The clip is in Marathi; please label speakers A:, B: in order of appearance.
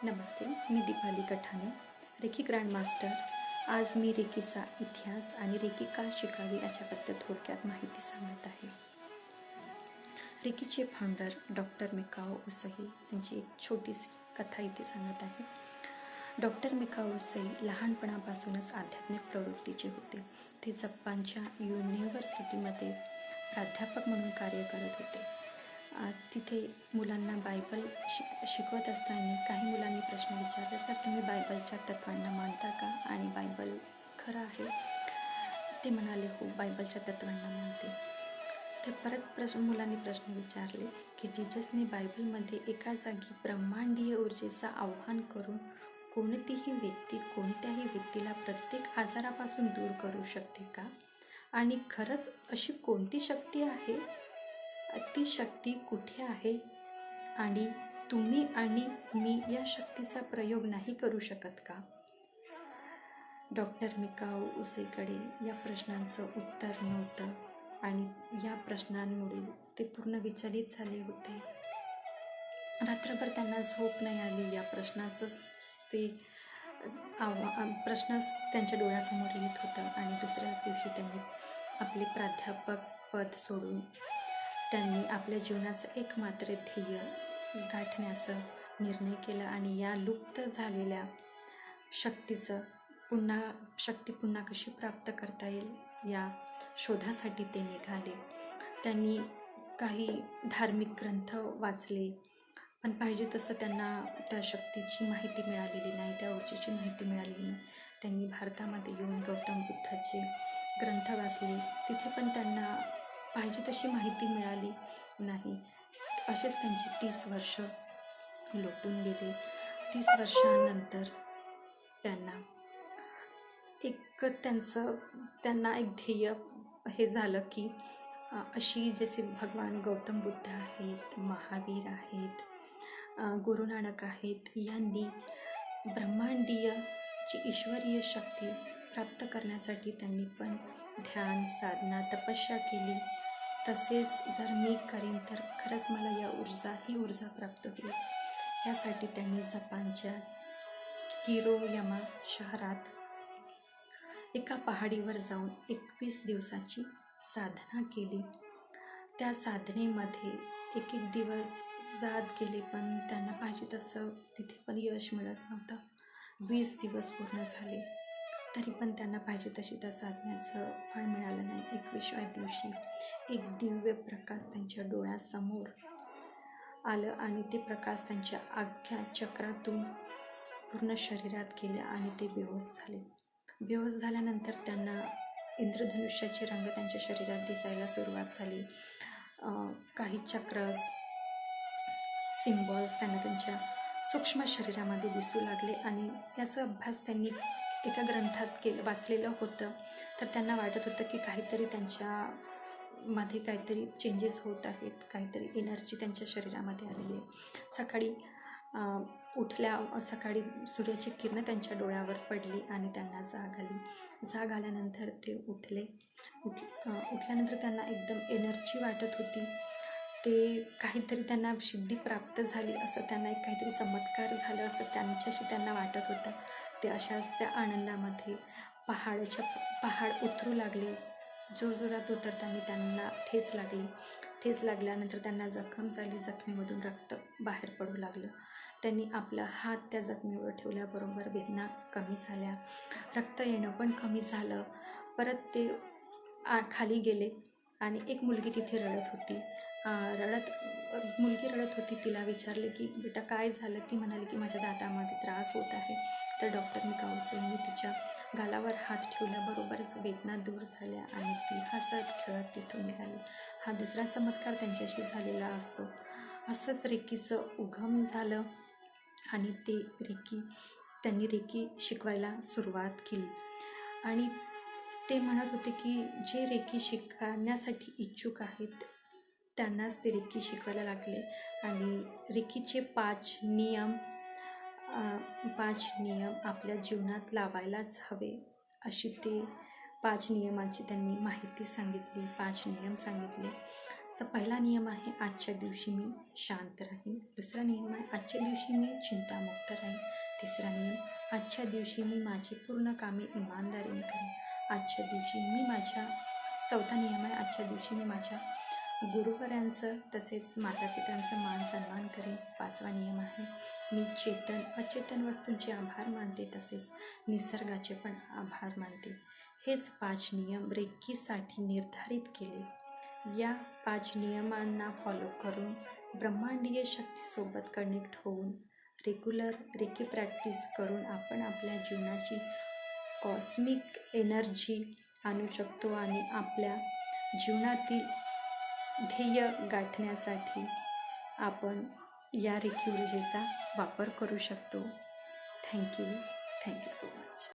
A: नमस्ते, मी दीपाली कठाने, रेकी ग्रँड मास्टर. आज मी रेकीचा इतिहास आणि रेकी का शिकावी याच्याबद्दल थोडक्यात माहिती सांगत आहे. रेकीचे फाउंडर डॉक्टर मिकाओ उसई यांची एक छोटीशी कथा इथे सांगत आहे. डॉक्टर मिकाओ उसई लहानपणापासूनच आध्यात्मिक प्रवृत्तीचे होते. ते जपानच्या युनिव्हर्सिटीमध्ये प्राध्यापक म्हणून कार्य करत होते. तिथे मुलांना बायबल शिकवत असताना काही मुलांनी प्रश्न विचारला, सर तुम्ही बायबलच्या तत्वांना मानता का आणि बायबल खरं आहे? ते म्हणाले, हो, बायबलच्या तत्वांना मानते. तर परत मुलांनी प्रश्न विचारले की जीजसने बायबलमध्ये एका जागी ब्रह्मांडीय ऊर्जेचं आव्हान करून कोणतीही व्यक्ती कोणत्याही व्यक्तीला प्रत्येक आजारापासून दूर करू शकते का? आणि खरंच अशी कोणती शक्ती आहे? ती शक्ती कुठे आहे? आणि तुम्ही आणि मी या शक्तीचा प्रयोग नाही करू शकत का? डॉक्टर मिकाओ उसईकडे या प्रश्नांचं उत्तर नव्हतं आणि या प्रश्नांमुळे ते पूर्ण विचलित झाले होते. रात्रभर त्यांना झोप नाही आली. या प्रश्नाचं ते प्रश्न त्यांच्या डोळ्यासमोर येत होता आणि दुसऱ्याच दिवशी त्यांनी आपले प्राध्यापक पद सोडून त्यांनी आपल्या जीवनाचं एकमात्र ध्येय गाठण्याचा निर्णय केला आणि या लुप्त झालेल्या शक्ती पुन्हा कशी प्राप्त करता येईल या शोधासाठी ते निघाले. त्यांनी काही धार्मिक ग्रंथ वाचले, पण पाहिजे तसं त्यांना त्या शक्तीची माहिती मिळालेली नाही, त्या ऊर्जेची माहिती मिळालेली नाही. त्यांनी भारतामध्ये येऊन गौतम बुद्धाचे ग्रंथ वाचले, तिथे पण त्यांना पाहिजे तशी माहिती मिळाली नाही. असेच त्यांची 30 वर्ष लोटून गेले. 30 वर्षानंतर त्यांना एक ध्येय हे झालं की अशी जसे भगवान गौतम बुद्ध आहेत, महावीर आहेत, गुरु नानक आहेत, यांनी ब्रह्मांडीयची ईश्वरीय शक्ती प्राप्त करण्यासाठी त्यांनी पण ध्यान, साधना, तपस्या केली. तसेच जर मी करीन तर खरंच मला ही ऊर्जा प्राप्त होईल. यासाठी त्यांनी जपानच्या किरोयामा शहरात एका पहाडीवर जाऊन 21 दिवसाची साधना केली. त्या साधनेमध्ये एक दिवस जात गेले, पण त्यांना पाहिजे तसं तिथे पण यश मिळत नव्हतं. 20 दिवस पूर्ण झाले तरी पण त्यांना पाहिजे तशी त्या साधण्याचं फळ मिळालं नाही. 21व्या दिवशी एक दिव्य प्रकाश त्यांच्या डोळ्यासमोर आलं आणि ते प्रकाश त्यांच्या आज्ञा चक्रातून पूर्ण शरीरात गेले आणि ते बेहोश झाले. बेहोश झाल्यानंतर त्यांना इंद्रधनुष्याचे रंग त्यांच्या शरीरात दिसायला सुरुवात झाली. काही चक्रस, सिम्बॉल्स त्यांना त्यांच्या सूक्ष्म शरीरामध्ये दिसू लागले आणि याचा अभ्यास त्यांनी एका ग्रंथात वाचलेलं होतं. तर त्यांना वाटत होतं की काहीतरी त्यांच्यामध्ये काहीतरी चेंजेस होत आहेत, काहीतरी एनर्जी त्यांच्या शरीरामध्ये आलेली आहे. सकाळी सूर्याची किरणं त्यांच्या डोळ्यावर पडली आणि त्यांना जाग आली. जाग आल्यानंतर ते उठल्यानंतर त्यांना एकदम एनर्जी वाटत होती. ते काहीतरी त्यांना सिद्धी प्राप्त झाली असं, त्यांना एक काहीतरी चमत्कार झालं असं त्यांना वाटत होतं. ते अशाच त्या आनंदामध्ये पहाड उतरू लागले. जोरजोरात उतरताना त्यांना ठेच लागली. ठेच लागल्यानंतर त्यांना जखम झाली. जखमेमधून रक्त बाहेर पडू लागलं. त्यांनी आपला हात त्या जखमेवर ठेवल्याबरोबर वेदना कमी झाल्या, रक्त येणं पण कमी झालं. परत ते खाली गेले आणि एक मुलगी तिथे रडत होती. मुलगी रडत होती. तिला विचारले की बेटा काय झालं? ती म्हणाली की माझ्या दातामध्ये त्रास होत आहे. तर डॉक्टर मिकाओ उसईंनी तिच्या गालावर हात ठेवल्याबरोबरच वेदना दूर झाल्या आणि ती हसत खेळत तिथून निघाली. हा दुसरा चमत्कार त्यांच्याशी झालेला असतो. असंच रेकीचं उगम झालं आणि त्यांनी रेकी शिकवायला सुरुवात केली. आणि ते म्हणत होते की जे रेकी शिकण्यासाठी इच्छुक आहेत त्यांनाच ते रेकी शिकवायला लागले. आणि रेकीचे 5 नियम आपल्या जीवनात लावायलाच हवे अशी ते 5 नियमांची त्यांनी माहिती सांगितली, 5 नियम सांगितले. तर पहिला नियम आहे आजच्या दिवशी मी शांत राहीन. दुसरा नियम आहे आजच्या दिवशी मी चिंतामुक्त राहीन. तिसरा नियम आजच्या दिवशी मी माझी पूर्ण कामे इमानदारीने करेन. आजच्या दिवशी मी चौथा नियम आहे आजच्या दिवशी मी माझ्या गुरुवरांचं तसेच मातापित्यांचं मान सन्मान करेन. पाचवा नियम आहे मी अचेतन वस्तूंचे आभार मानते तसेच निसर्गाचे पण आभार मानते. हेच 5 नियम रेकीसाठी निर्धारित केले. या 5 नियमांना फॉलो करून ब्रह्मांडीय शक्तीसोबत कनेक्ट होऊन रेग्युलर रेकी प्रॅक्टिस करून आपण आपल्या जीवनाची कॉस्मिक एनर्जी आणू शकतो आणि आपल्या जीवनातील ध्येय गाठण्यासाठी आपण या रेकी ऊर्जेचा वापर करू शकतो. Thank you so much.